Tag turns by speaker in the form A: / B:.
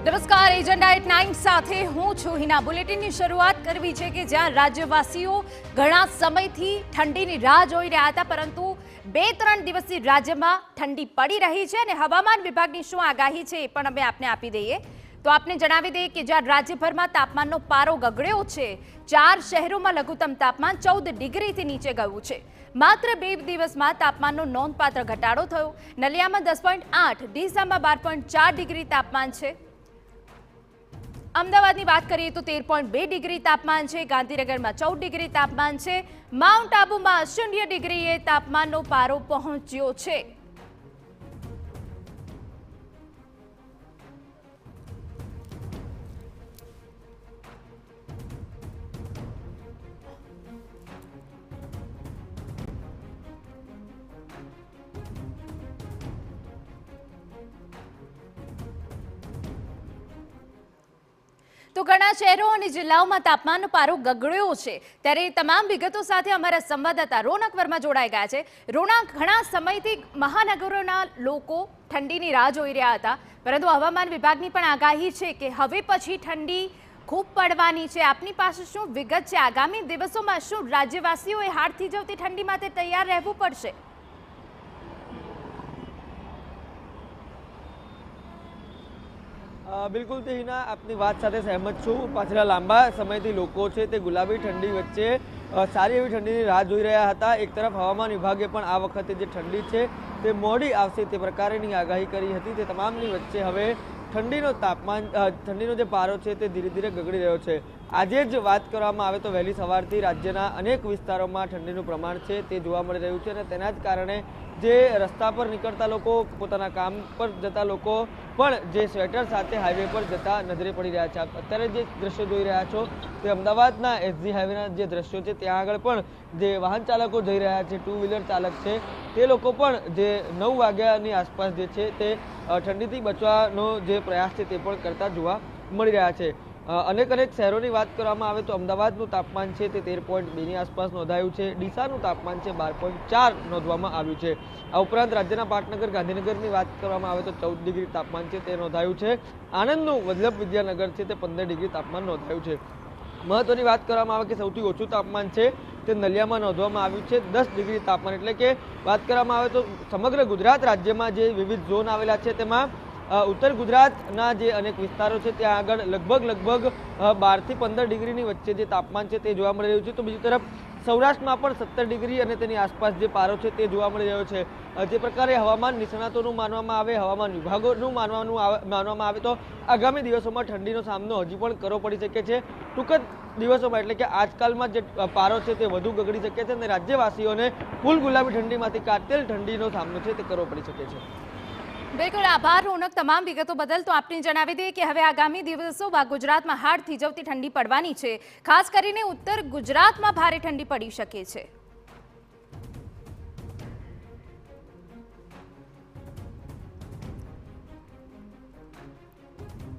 A: નમસ્કાર, agenda at 9 સાથે હું છું હિના। બુલેટિનની શરૂઆત કરવી છે કે જ્યાં રાજ્યવાસીઓ ઘણા સમયથી ઠંડીની રાહ જોઈ રહ્યા હતા, પરંતુ 2-3 દિવસથી રાજ્યમાં ઠંડી પડી રહી છે અને હવામાન વિભાગની શું આગાહી છે એ પણ અમે આપને આપી દઈએ। તો આપને જણાવી દઈએ કે જ્યાં રાજ્યભરમાં તાપમાનનો પારો ગગડ્યો છે, 4 શહેરોમાં લઘુત્તમ તાપમાન 14 ડિગ્રીથી નીચે ગયું છે। માત્ર 2 દિવસમાં તાપમાનનો નોંધપાત્ર ઘટાડો થયો। નલિયામાં 10.8, ડીસામાં 12.4 ડિગ્રી તાપમાન છે। અમદાવાદની વાત કરીએ તો 13.2 ડિગ્રી તાપમાન છે। ગાંધીનગરમાં 14 ડિગ્રી તાપમાન છે। માઉન્ટ આબુમાં 0 ડિગ્રીએ તાપમાનનો પારો પહોંચ્યો છે। તો ઘણા શહેરો અને જિલ્લાઓમાં તાપમાનનો પારો ગગડ્યો છે, ત્યારે તમામ વિગતો સાથે અમારા સંવાદદાતા રોનક વર્મા જોડાઈ ગયા છે। રોનક, ઘણા સમયથી મહાનગરોના લોકો ઠંડીની રાહ જોઈ રહ્યા હતા, પરંતુ હવામાન વિભાગની પણ આગાહી છે કે હવે પછી ઠંડી ખૂબ પડવાની છે। આપની પાસે શું વિગત છે? આગામી દિવસોમાં શું રાજ્યવાસીઓએ હાડ થીજવતી ઠંડી માટે તૈયાર રહેવું પડશે?
B: બિલકુલ તે હિના, આપની વાત સાથે સહેમત છું। પાછલા લાંબા સમયથી લોકો છે તે ગુલાબી ઠંડી વચ્ચે સારી એવી ઠંડીની રાહ જોઈ રહ્યા હતા। એક તરફ હવામાન વિભાગે પણ આ વખતે જે ઠંડી છે તે મોડી આવશે તે પ્રકારની આગાહી કરી હતી। તે તમામની વચ્ચે હવે ઠંડીનો જે પારો છે તે ધીરે ધીરે ગગડી રહ્યો છે। આજે જ વાત કરવામાં આવે તો વહેલી સવારથી રાજ્યના અનેક વિસ્તારોમાં ઠંડીનું પ્રમાણ છે તે જોવા મળી રહ્યું છે અને તેના જ કારણે જે રસ્તા પર નીકળતા લોકો, પોતાના કામ પર જતા લોકો પણ જે સ્વેટર સાથે હાઈવે પર જતા નજરે પડી રહ્યા છે। અત્યારે જે દ્રશ્યો જોઈ રહ્યા છો તે અમદાવાદના એસજી હાઈવેના જે દ્રશ્યો છે, ત્યાં આગળ પણ જે વાહન ચાલકો જઈ રહ્યા છે, 2 વ્હીલર ચાલક છે, તે લોકો પણ જે 9 વાગ્યાની આસપાસ જે છે તે ઠંડીથી બચવાનો જે પ્રયાસ છે તે પણ કરતા જોવા મળી રહ્યા છે। અનેક શહેરોની વાત કરવામાં આવે તો અમદાવાદનું તાપમાન છે તે 13.2ની આસપાસ નોંધાયું છે। ડીસાનું તાપમાન છે 12.4 નોંધવામાં આવ્યું છે। આ ઉપરાંત રાજ્યના પાટનગર ગાંધીનગરની વાત કરવામાં આવે તો 14 ડિગ્રી તાપમાન છે તે નોંધાયું છે। આણંદનું વલ્લભ વિદ્યાનગર છે તે 15 ડિગ્રી તાપમાન નોંધાયું છે। મહત્વની વાત કરવામાં આવે કે સૌથી ઓછું તાપમાન છે તે નલિયામાં નોંધવામાં આવ્યું છે, 10 ડિગ્રી તાપમાન। એટલે કે વાત કરવામાં આવે તો સમગ્ર ગુજરાત રાજ્યમાં જે વિવિધ ઝોન આવેલા છે તેમાં ઉત્તર ગુજરાતના જે અનેક વિસ્તારો છે ત્યાં આગળ લગભગ 12 થી 15 ડિગ્રીની વચ્ચે જે તાપમાન છે તે જોવા મળી રહ્યું છે। તો બીજી તરફ સૌરાષ્ટ્રમાં પણ 17 ડિગ્રી અને તેની આસપાસ જે પારો છે તે જોવા મળી રહ્યો છે। જે પ્રકારે હવામાન નિષ્ણાતોનું માનવામાં આવે, હવામાન વિભાગોનું માનવામાં આવે તો આગામી દિવસોમાં ઠંડીનો સામનો હજી પણ કરવો પડી શકે છે। ટૂંક જ દિવસોમાં એટલે કે આજકાલમાં જે પારો છે તે વધુ ગગડી શકે છે અને રાજ્યવાસીઓને ફૂલ ગુલાબી ઠંડીમાંથી કાતિલ ઠંડીનો સામનો છે તે કરવો પડી શકે છે।
A: બિલકુલ, આભાર રોનક તમામ વિગતો બદલ। તો આપને જણાવી દઈએ કે હવે આગામી દિવસોમાં ગુજરાતમાં હાડ થીજવતી ઠંડી પડવાની છે। ખાસ કરીને ઉત્તર ગુજરાતમાં ભારે ઠંડી પડી શકે છે।